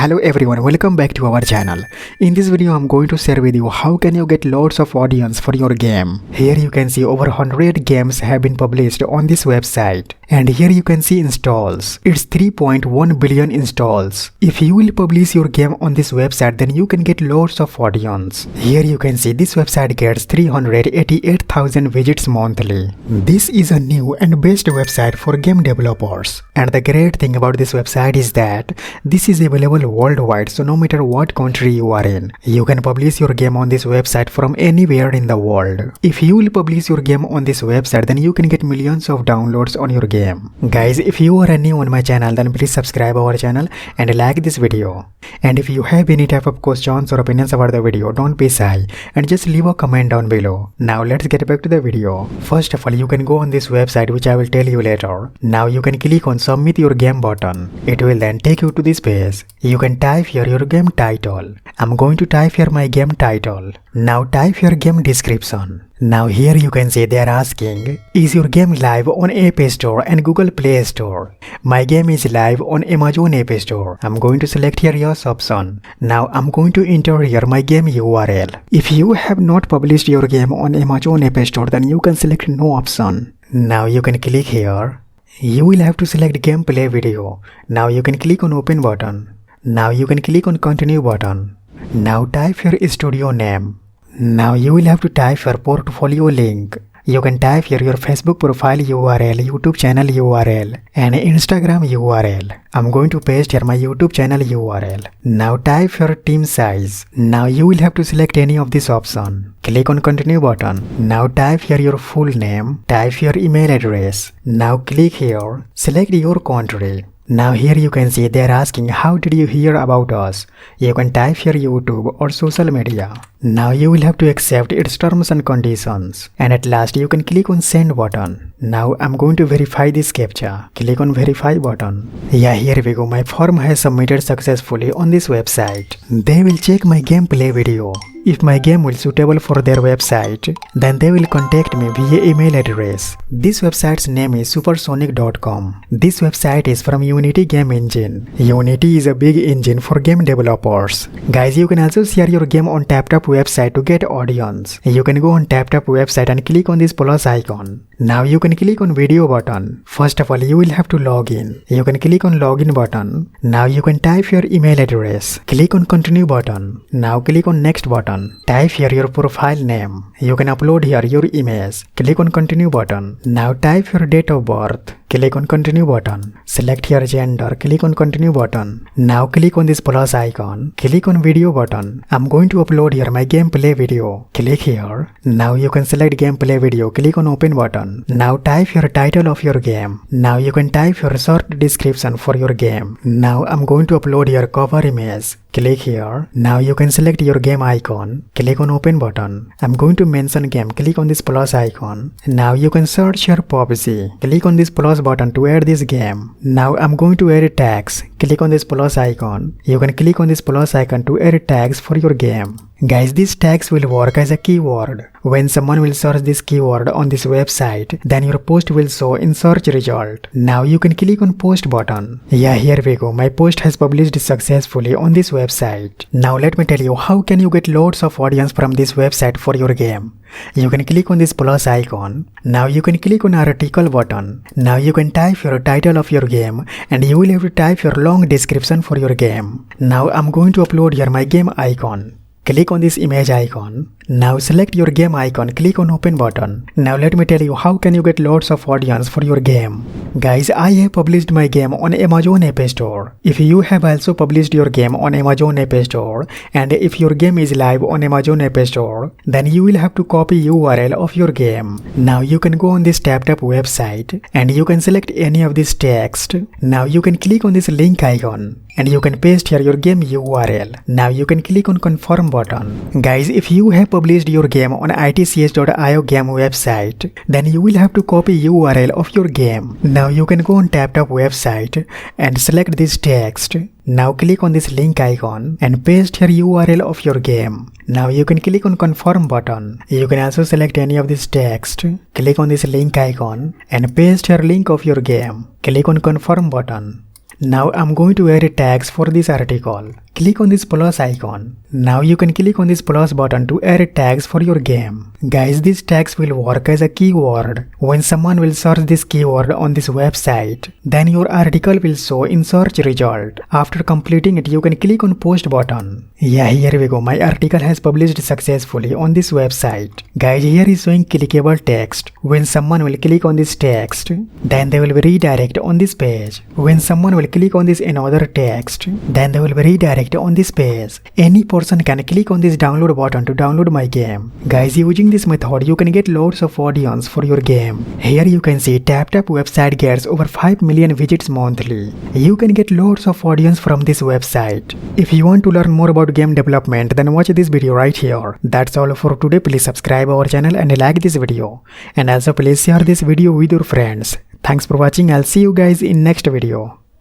Hello everyone, welcome back to our channel. In this video I'm going to share with you how can you get lots of audience for your game. Here you can see over 100 games have been published on this website. And here you can see installs. It's 3.1 billion installs. If you will publish your game on this website, then you can get lots of audience. Here you can see this website gets 388,000 visits monthly. This is a new and best website for game developers. And the great thing about this website is that this is available worldwide, so no matter what country you are in, you can publish your game on this website from anywhere in the world. If you will publish your game on this website, then you can get millions of downloads on your game. Guys, if you are new on my channel, then please subscribe our channel and like this video. And if you have any type of questions or opinions about the video, don't be shy and just leave a comment down below. Now let's get back to the video. First of all, you can go on this website, which I will tell you later. Now you can click on submit your game button. It will then take you to this page. You can type here your game title. I'm going to type here my game title. Now type your game description. Now here you can see they are asking, is your game live on App Store and Google Play Store? My game is live on Amazon App Store. I'm going to select here yes option. Now I'm going to enter here my game URL. If you have not published your game on Amazon App Store, then you can select no option. Now you can click here. You will have to select gameplay video. Now you can click on open button. Now you can click on continue button. Now type your studio name. Now you will have to type your portfolio link. You can type here your Facebook profile URL, YouTube channel URL and Instagram URL. I'm going to paste here my YouTube channel URL. Now type your team size. Now you will have to select any of this option. Click on continue button. Now type here your full name. Type your email address. Now click here. Select your country. Now here you can see they are asking how did you hear about us. You can type here YouTube or social media. Now you will have to accept its terms and conditions. And at last you can click on send button. Now I'm going to verify this captcha. Click on verify button. Yeah, here we go. My form has submitted successfully on this website. They will check my gameplay video. If my game will suitable for their website, then they will contact me via email address. This website's name is supersonic.com. This website is from Unity game engine. Unity is a big engine for game developers. Guys, you can also share your game on TapTap website to get audience. You can go on TapTap website and click on this plus icon. Now you can click on video button. First of all, you will have to log in. You can click on login button. Now you can type your email address. Click on continue button. Now click on next button. Type here your profile name. You can upload here your image. Click on continue button. Now type your date of birth. Click on continue button. Select your gender. Click on continue button. Now click on this plus icon. Click on video button. I'm going to upload here my gameplay video. Click here. Now you can select gameplay video. Click on open button. Now type your title of your game. Now you can type your short description for your game. Now I'm going to upload your cover image. Click here. Now you can select your game icon. Click on open button. I'm going to mention game. Click on this plus icon. Now you can search your PUBG. Click on this plus button to add this game. Now I'm going to add tags. Click on this plus icon. You can click on this plus icon to add tags for your game. Guys, these tags will work as a keyword. When someone will search this keyword on this website, then your post will show in search result. Now you can click on post button. Yeah, here we go. My post has published successfully on this website. Now let me tell you how can you get loads of audience from this website for your game. You can click on this plus icon. Now you can click on article button. Now you can type your title of your game and you will have to type your long description for your game. Now I'm going to upload here my game icon. Click on this image icon. Now select your game icon, click on open button. Now let me tell you how can you get lots of audience for your game. Guys, I have published my game on Amazon App Store. If you have also published your game on Amazon App Store and if your game is live on Amazon App Store, then you will have to copy URL of your game. Now you can go on this TapTap website and you can select any of this text. Now you can click on this link icon and you can paste here your game URL. Now you can click on confirm button. Guys, if you have published your game on itch.io game website, then you will have to copy URL of your game. Now you can go on TapTap website and select this text. Now click on this link icon and paste your URL of your game. Now you can click on confirm button. You can also select any of this text. Click on this link icon and paste your link of your game. Click on confirm button. Now I'm going to add tags for this article. Click on this plus icon. Now you can click on this plus button to add tags for your game. Guys, these tags will work as a keyword. When someone will search this keyword on this website, then your article will show in search result. After completing it, you can click on post button. Yeah, here we go. My article has published successfully on this website. Guys, here is showing clickable text. When someone will click on this text, then they will be redirected on this page. When someone will click on this another text, then they will be redirected on this page. Any person can click on this download button to download my game. Guys, using this method, you can get loads of audience for your game. Here you can see TapTap website gets over 5 million visits monthly. You can get loads of audience from this website. If you want to learn more about game development, then watch this video right here. That's all for today. Please subscribe our channel and like this video. And also please share this video with your friends. Thanks for watching. I'll see you guys in next video.